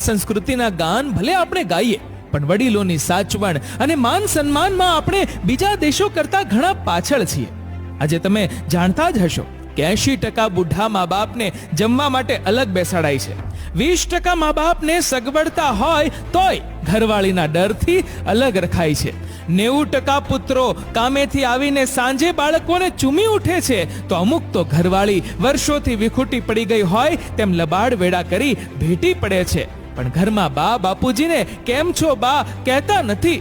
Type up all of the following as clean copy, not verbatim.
સંસ્કૃતિના ગાન ભલે આપણે ગાઈએ, પણ વડીલોની સાચવણ અને માન સન્માનમાં આપણે બીજા દેશો કરતા ઘણા પાછળ છીએ. આજે તમે જાણતા જ હશો કે 80% બુઢા મા બાપને જમવા માટે અલગ બેસાડાય છે. 20% મા બાપને સગવડતા હોય તોય ઘરવાળીના ડરથી અલગ રખાય છે. 90% પુત્રો કામેથી આવીને સાંજે બાળકોને ચૂમી ઉઠે છે, તો અમુક તો ઘરવાળી વર્ષોથી વિખૂટી પડી ગઈ હોય તેમ લબાડ વેડા કરી ભેટી પડે છે, પણ ઘરમાં બા બાપુજીને કેમ છો બા કહેતા નથી.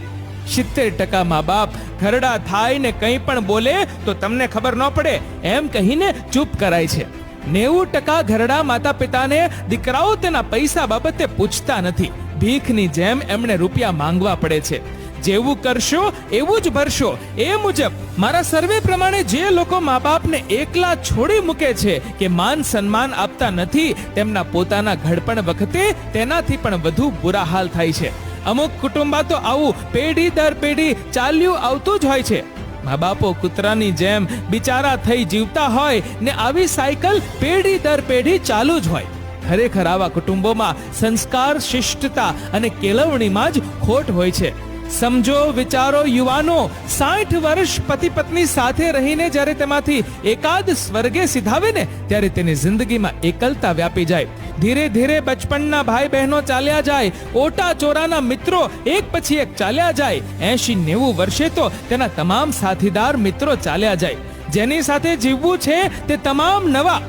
70% મા બાપ ઘરડા થાય ને કંઈ પણ બોલે તો તમને ખબર ન પડે એમ કહીને ચૂપ કરાય છે. 90% ઘરડા માતા પિતાને દીકરાઓ તેના પૈસા બાબતે પૂછતા નથી. ભીખની જેમ એમણે રૂપિયા માંગવા પડે છે. જેવું કરશો એવું જ ભરશો, એ મુજબ મારા સર્વે પ્રમાણે જે લોકો મા બાપને એકલા છોડી મૂકે છે કે માન સન્માન આપતા નથી, તેમના પોતાના ઘડપણ વખતે તેનાથી પણ વધુ બુરા હાલ થાય છે. અમુક કુટુંબા તો આવું પેઢી દર પેઢી ચાલ્યું આવતું જ હોય છે. મા બાપો કૂતરાની જેમ બિચારા થઈ જીવતા હોય ને આવી સાયકલ પેઢી દર પેઢી ચાલુ જ હોય. ખરેખર આવા કુટુંબોમાં સંસ્કાર, શિષ્ટતા અને કેળવણીમાં જ ખોટ હોય છે. સમજો, વિચારો યુવાનો, 60 વર્ષ પતિ પત્ની સાથે રહીને જ્યારે તેમાંથી એકાદ સ્વર્ગે સિધાવે ને ત્યારે તેની જિંદગીમાં એકલતા વ્યાપી જાય. ધીરે ધીરે બચપણના ભાઈ બહેનો ચાલ્યા જાય, ઓટા ચોરાના મિત્રો એક પછી એક ચાલ્યા જાય. 80-90 વર્ષે તો તેના તમામ સાથીદાર મિત્રો ચાલ્યા જાય. જેની સાથે જીવવું છે તે તમામ નવા.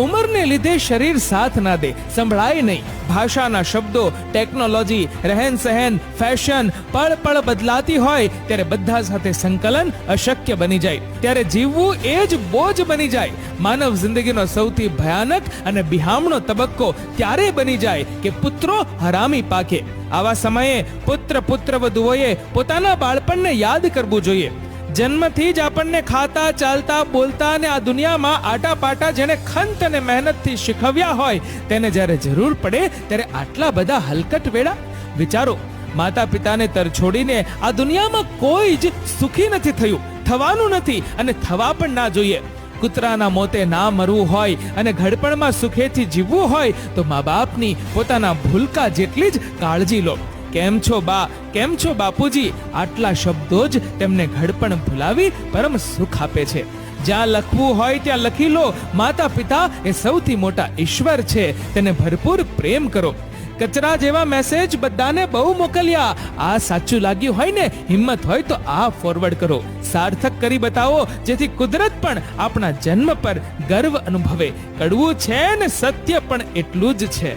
ઉંમરને લીધે શરીર સાથ ના દે, સંભળાય નહીં. ભાષાના શબ્દો, ટેકનોલોજી, રહેન સહેન, ફેશન પળ પળ બદલાતી હોય ત્યારે બધા સાથે સંકલન અશક્ય બની જાય. ત્યારે જીવવું એ જ બોજ બની જાય. માનવ જિંદગીનો સૌથી ભયાનક અને બિહામણો તબક્કો ત્યારે બની જાય કે પુત્રો હરામી પાકે. આવા સમયે પુત્રવધુઓએ પોતાના બાળપણને યાદ કરવું જોઈએ. જન્મથી જ આપણને ખાતા, ચાલતા, બોલતા અને આ દુનિયામાં આટાપાટા જેને ખંત અને મહેનતથી શીખવ્યા હોય તેને જ્યારે જરૂર પડે ત્યારે આટલા બધા હલકટ વેળા. વિચારો, માતા પિતાને તરછોડીને આ દુનિયામાં કોઈ જ સુખી નથી થયું, થવાનું નથી અને થવા પણ ના જોઈએ. કૂતરાના મોતે ના મરવું હોય અને ઘડપણમાં સુખેથી જીવવું હોય તો મા બાપની પોતાના ભૂલકા જેટલી જ કાળજી લો. કેમ છો બા, કેમ છો બાપુજી, આટલા શબ્દો જ તેમને ઘડપણ ભૂલાવી પરમ સુખ આપે છે. જ્યાં લખવું હોય ત્યાં લખી લો. માતા પિતા એ સૌથી મોટા ઈશ્વર છે, તેને ભરપૂર પ્રેમ કરો. કચરા જેવા મેસેજ બધાને બહુ મોકલ્યા. આ સાચું લાગ્યું હોય ને, હિંમત હોય તો આ ફોરવર્ડ કરો. સાર્થક કરી બતાવો જેથી કુદરત પણ આપણા જન્મ પર ગર્વ અનુભવે. કડવું છે ને સત્ય પણ એટલું જ છે.